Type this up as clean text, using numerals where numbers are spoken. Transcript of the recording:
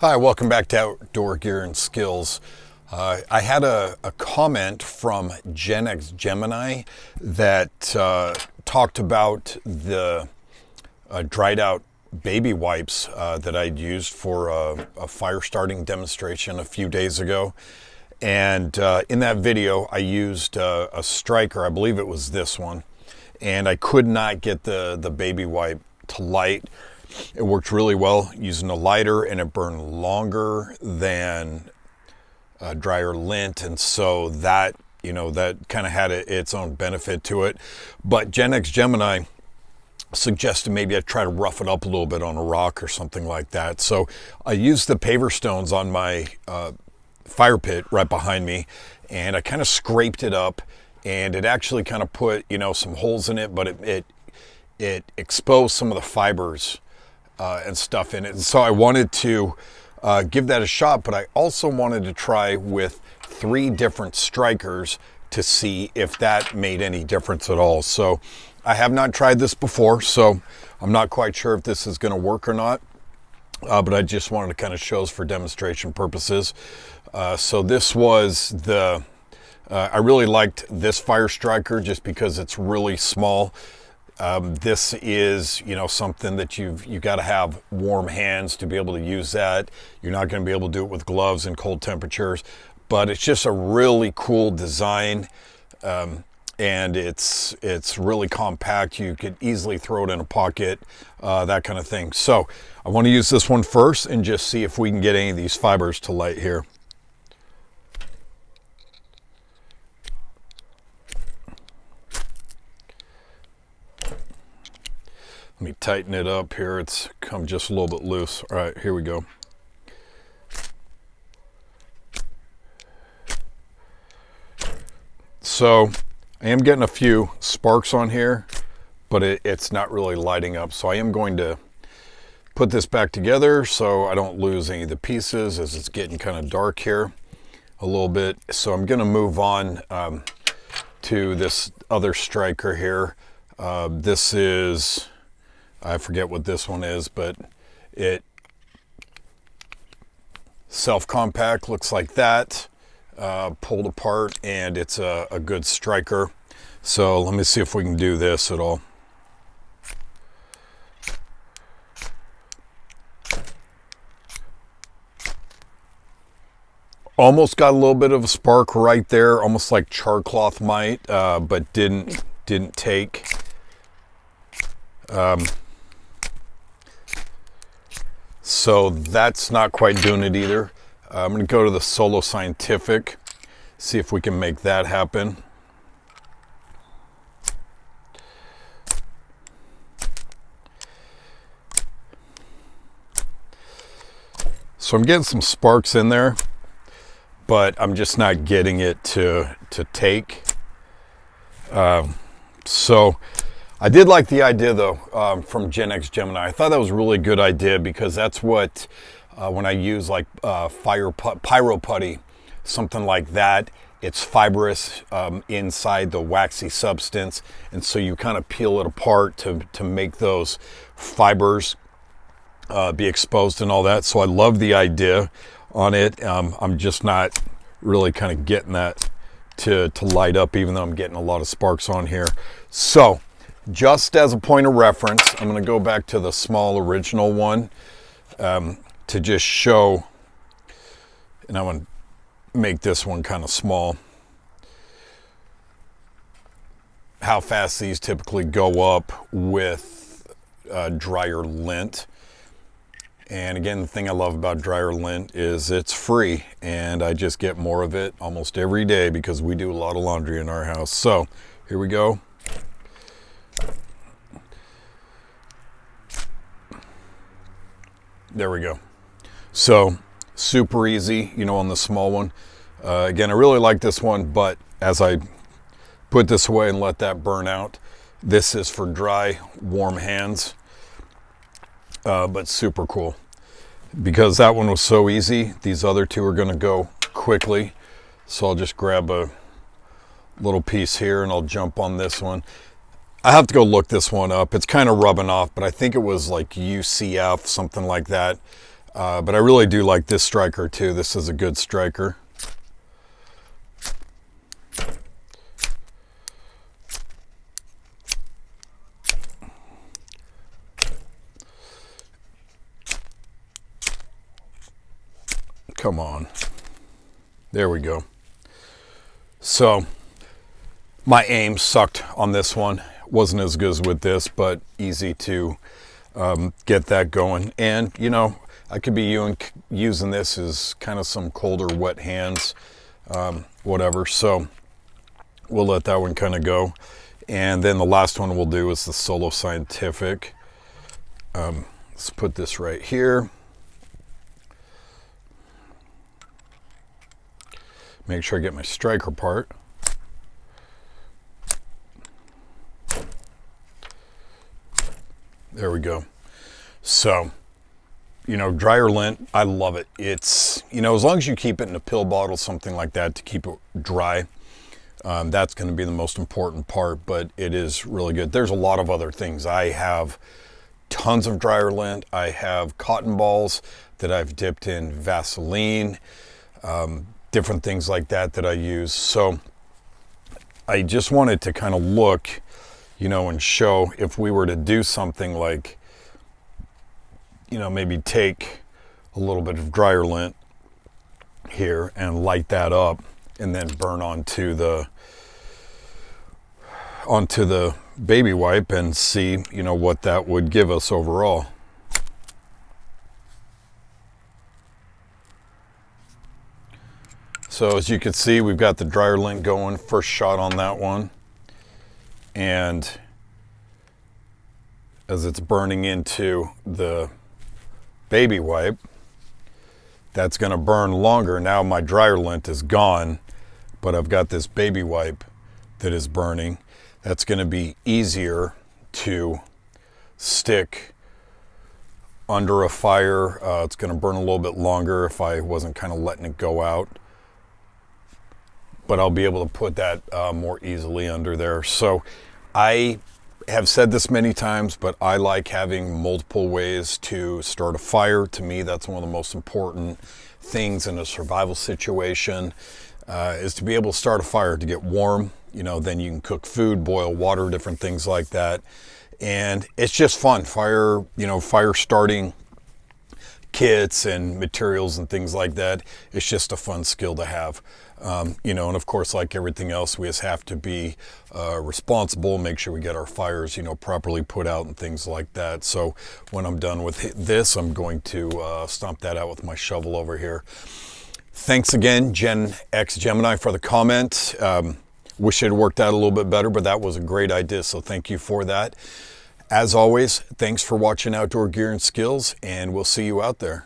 Hi, welcome back to Outdoor Gear and Skills. I had a comment from GenXGemini that talked about the dried out baby wipes that I'd used for a fire starting demonstration a few days ago. And in that video, I used a striker, I believe it was this one, and I could not get the baby wipe to light. It worked really well using a lighter, and it burned longer than drier lint, and so that that kind of had its own benefit to it. But GenXGemini suggested maybe I try to rough it up a little bit on a rock or something like that. So I used the paver stones on my fire pit right behind me, and I kind of scraped it up, and it actually kind of put some holes in it, but it exposed some of the fibers and stuff in it. And so I wanted to give that a shot, but I also wanted to try with 3 different strikers to see if that made any difference at all. So I have not tried this before, so I'm not quite sure if this is going to work or not, but I just wanted to kind of show for demonstration purposes. So this was the I really liked this fire striker just because it's really small. This is, something that you got to have warm hands to be able to use that. You're not going to be able to do it with gloves in cold temperatures, but it's just a really cool design, and it's really compact. You could easily throw it in a pocket, that kind of thing. So I want to use this one first and just see if we can get any of these fibers to light here. Let me tighten it up here. It's come just a little bit loose. All right, here we go. So I am getting a few sparks on here, but it's not really lighting up. So I am going to put this back together so I don't lose any of the pieces as it's getting kind of dark here a little bit. So I'm going to move on to this other striker here. This is... I forget what this one is, but it self-compact, looks like that, pulled apart, and it's a good striker. So let me see if we can do this at all. Almost got a little bit of a spark right there, almost like char cloth might, but didn't take. So that's not quite doing it either. I'm going to go to the Solo Scientific, see if we can make that happen. So I'm getting some sparks in there, but I'm just not getting it to take. So I did like the idea though, from GenXGemini. I thought that was a really good idea because that's what, when I use like pyro putty, something like that, it's fibrous inside the waxy substance, and so you kind of peel it apart to make those fibers be exposed and all that. So I love the idea on it. I'm just not really kind of getting that to light up, even though I'm getting a lot of sparks on here. So just as a point of reference, I'm going to go back to the small original one to just show, and I'm going to make this one kind of small, how fast these typically go up with drier lint. And again, the thing I love about drier lint is it's free, and I just get more of it almost every day because we do a lot of laundry in our house. So here we go. There we go. So super easy, on the small one. Again, I really like this one, but as I put this away and let that burn out, this is for dry, warm hands, but super cool. Because that one was so easy, these other 2 are going to go quickly. So I'll just grab a little piece here and I'll jump on this one. I have to go look this one up. It's kind of rubbing off, but I think it was like UCF, something like that. But I really do like this striker too. This is a good striker. Come on. There we go. So my aim sucked on this one. Wasn't as good as with this, but easy to get that going. And, you know, I could be using this as kind of some colder, wet hands, whatever. So we'll let that one kind of go. And then the last one we'll do is the Solo Scientific. Let's put this right here. Make sure I get my striker part. There we go. So, you know, dryer lint, I love it. It's, you know, as long as you keep it in a pill bottle, something like that, to keep it dry, that's going to be the most important part, but it is really good. There's a lot of other things. I have tons of dryer lint. I have cotton balls that I've dipped in Vaseline, different things like that that I use. So I just wanted to kind of look, you know, and show if we were to do something like, you know, maybe take a little bit of dryer lint here and light that up and then burn onto the baby wipe and see, you know, what that would give us overall. So as you can see, we've got the dryer lint going, first shot on that one. And as it's burning into the baby wipe, that's going to burn longer. Now my dryer lint is gone, but I've got this baby wipe that is burning. That's going to be easier to stick under a fire. It's going to burn a little bit longer if I wasn't kind of letting it go out. But I'll be able to put that more easily under there. So I have said this many times, but I like having multiple ways to start a fire. To me, that's one of the most important things in a survival situation, is to be able to start a fire, to get warm. You know, then you can cook food, boil water, different things like that. And it's just fun. Fire, you know, fire starting kits and materials and things like that. It's just a fun skill to have. You know, and of course, like everything else, we just have to be responsible, make sure we get our fires, you know, properly put out and things like that. So when I'm done with this, I'm going to stomp that out with my shovel over here. Thanks again, GenXGemini, for the comment. Wish it had worked out a little bit better, but that was a great idea, so thank you for that. As always, thanks for watching Outdoor Gear and Skills, and we'll see you out there.